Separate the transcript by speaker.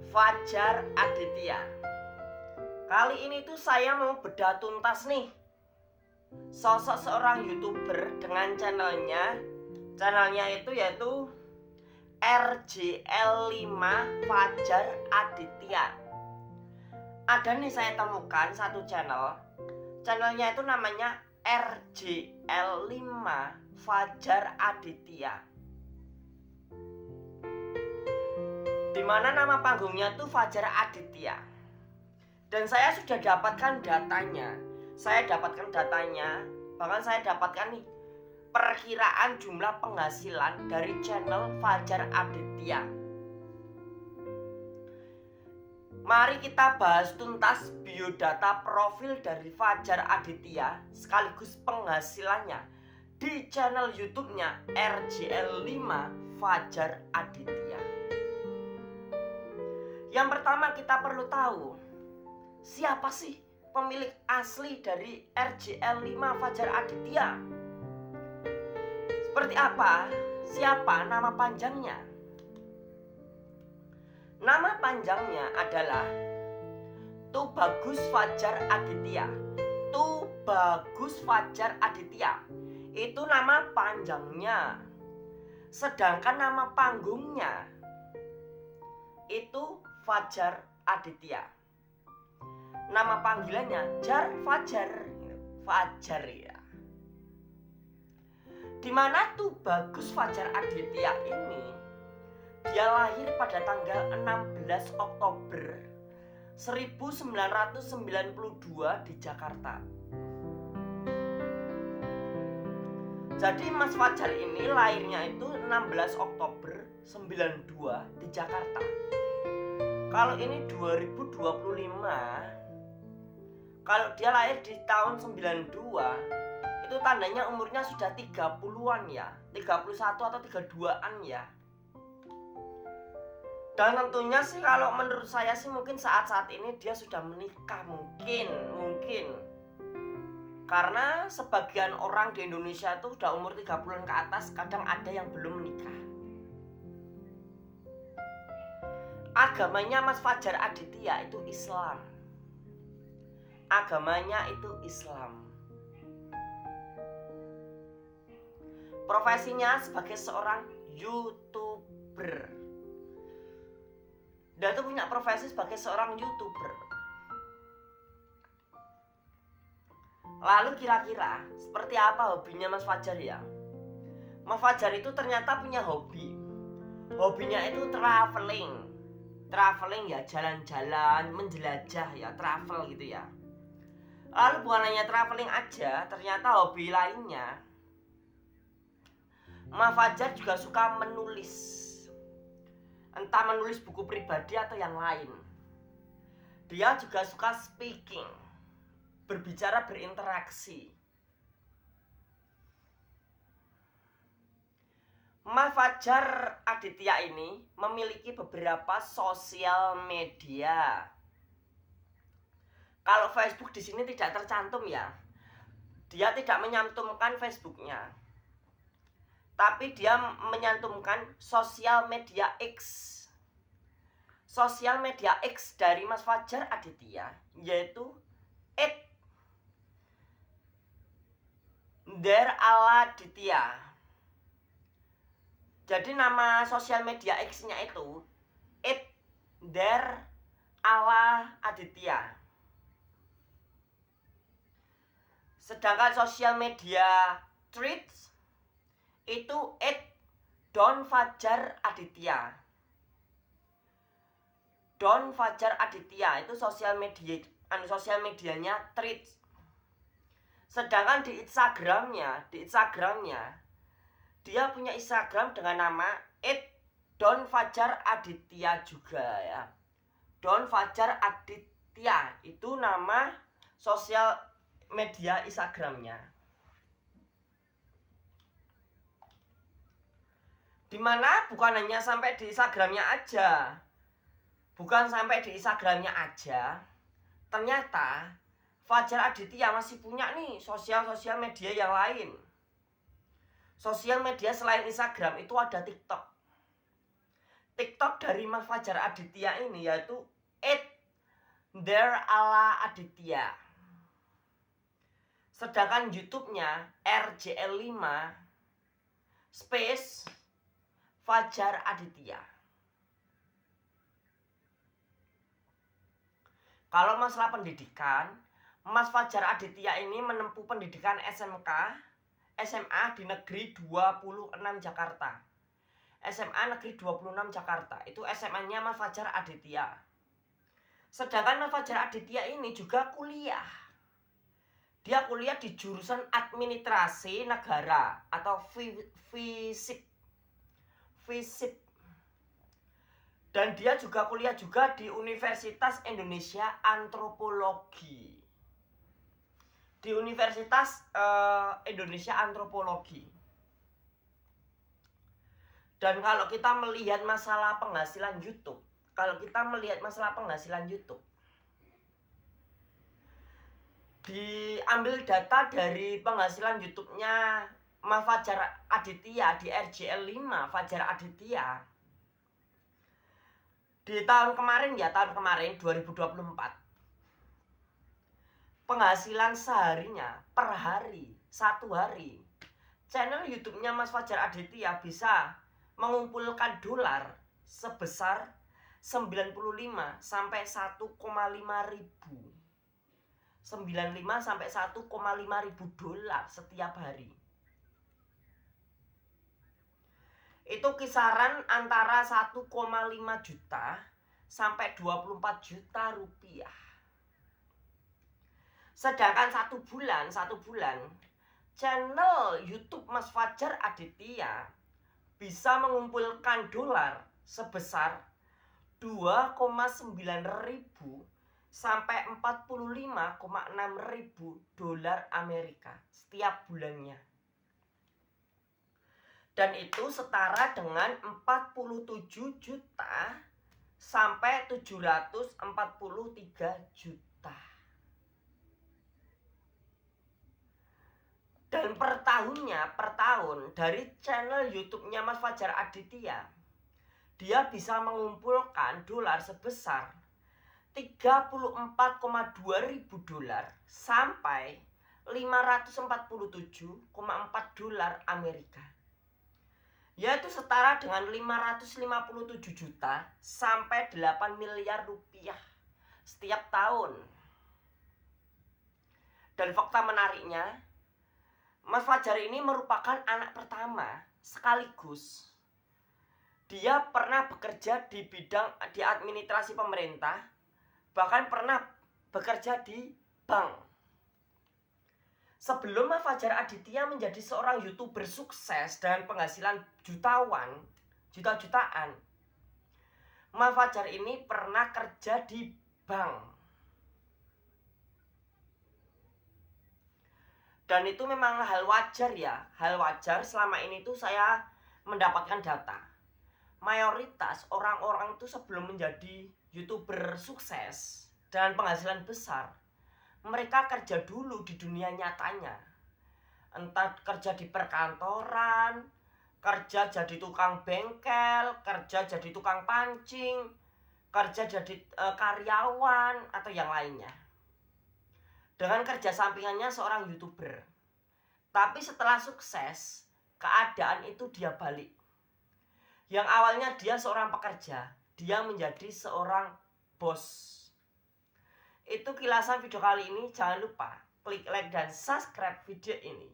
Speaker 1: Fajar Aditya. Kali ini tuh saya mau bedah tuntas nih sosok seorang YouTuber dengan channelnya itu yaitu RJL5 Fajar Aditya. Ada nih saya temukan satu channelnya itu namanya RJL5 Fajar Aditya, dimana nama panggungnya tuh Fajar Aditya. Dan saya sudah dapatkan datanya. Bahkan saya dapatkan nih perkiraan jumlah penghasilan dari channel Fajar Aditya. Mari kita bahas tuntas biodata profil dari Fajar Aditya sekaligus penghasilannya di channel YouTube-nya RJL5 Fajar Aditya. Yang pertama kita perlu tahu, siapa sih pemilik asli dari RJL5 Fajar Aditya? Seperti apa? Siapa nama panjangnya? Nama panjangnya adalah Tubagus Fajar Aditya. Tubagus Fajar Aditya itu nama panjangnya. Sedangkan nama panggungnya itu Fajar Aditya. Nama panggilannya Fajar ya. Dimana Tubagus Fajar Aditya ini dia lahir pada tanggal 16 Oktober 1992 di Jakarta. Jadi Mas Fajar ini lahirnya itu 16 Oktober 92 di Jakarta. Kalau ini 2025, kalau dia lahir di tahun 92, itu tandanya umurnya sudah 30-an ya, 31 atau 32-an ya. Dan tentunya sih kalau menurut saya sih mungkin saat-saat ini dia sudah menikah, mungkin. Karena sebagian orang di Indonesia itu udah umur 30-an ke atas, kadang ada yang belum menikah. Agamanya Mas Fajar Aditya itu Islam. Profesinya sebagai seorang YouTuber. Dia tuh punya profesi sebagai seorang YouTuber. Lalu kira-kira seperti apa hobinya Mas Fajar ya? Mas Fajar itu ternyata punya hobi. Hobinya itu traveling ya, jalan-jalan, menjelajah ya, travel gitu ya. Lalu bukan hanya traveling aja, ternyata hobi lainnya, Mas Fajar juga suka menulis. Entah menulis buku pribadi atau yang lain. Dia juga suka speaking, berbicara, berinteraksi. Mas Fajar Aditya ini memiliki beberapa sosial media. Kalau Facebook di sini tidak tercantum ya. Dia tidak menyantumkan Facebooknya, tapi dia menyantumkan sosial media X. Sosial media X dari Mas Fajar Aditya yaitu @der_aladitya. Jadi nama sosial media X-nya itu @der_aladitya. Sedangkan sosial media Threads itu @donfajaraditya. Don Fajar Aditya itu sosial medianya Threads. Sedangkan di Instagramnya dia punya Instagram dengan nama @donfajaraditya juga ya. Don Fajar Aditya itu nama sosial media Instagramnya. Dimana bukan hanya sampai di Instagramnya aja. Ternyata Fajar Aditya masih punya nih sosial media yang lain. Sosial media selain Instagram itu ada TikTok. TikTok dari Mas Fajar Aditya ini yaitu @there_ala Aditya. Sedangkan YouTube-nya RJL5 space Fajar Aditya. Kalau masalah pendidikan, Mas Fajar Aditya ini menempuh pendidikan SMK, SMA di Negeri 26 Jakarta. SMA Negeri 26 Jakarta. Itu SMA-nya Mas Fajar Aditya. Sedangkan Mas Fajar Aditya ini juga kuliah. Dia kuliah di jurusan Administrasi Negara atau FISIP. Dan dia juga kuliah juga di Universitas Indonesia Antropologi. Di Universitas Indonesia Antropologi. Dan kalau kita melihat masalah penghasilan YouTube, diambil data dari penghasilan YouTube-nya Mas Fajar Aditya di RJL5 Fajar Aditya di tahun kemarin 2024, penghasilan seharinya per hari, satu hari, channel YouTube-nya Mas Fajar Aditya bisa mengumpulkan dolar sebesar 95 sampai 1,5 ribu. 95 sampai 1,5 ribu dolar setiap hari. Itu kisaran antara 1,5 juta sampai 24 juta rupiah. Sedangkan satu bulan channel YouTube Mas Fajar Aditya bisa mengumpulkan dolar sebesar 2,9 ribu sampai 45,6 ribu dolar Amerika setiap bulannya. Dan itu setara dengan 47 juta sampai 743 juta. Dan per tahun dari channel YouTube-nya Mas Fajar Aditya, dia bisa mengumpulkan dolar sebesar 34,2 ribu dolar sampai 547,4 dolar Amerika. Yaitu setara dengan 557 juta sampai 8 miliar rupiah setiap tahun. Dan fakta menariknya, Mas Fajar ini merupakan anak pertama sekaligus dia pernah bekerja di bidang di administrasi pemerintah, bahkan pernah bekerja di bank. Sebelum Mas Fajar Aditya menjadi seorang YouTuber sukses dengan penghasilan juta-jutaan, Mas Fajar ini pernah kerja di bank. Dan itu memang hal wajar selama ini tuh saya mendapatkan data. Mayoritas orang-orang itu sebelum menjadi YouTuber sukses dan penghasilan besar, mereka kerja dulu di dunia nyatanya. Entah kerja di perkantoran, kerja jadi tukang bengkel, kerja jadi tukang pancing, kerja jadi karyawan atau yang lainnya. Dengan kerja sampingannya seorang YouTuber. Tapi setelah sukses, keadaan itu dia balik. Yang awalnya dia seorang pekerja, dia menjadi seorang bos. Itu kilasan video kali ini. Jangan lupa klik like dan subscribe video ini.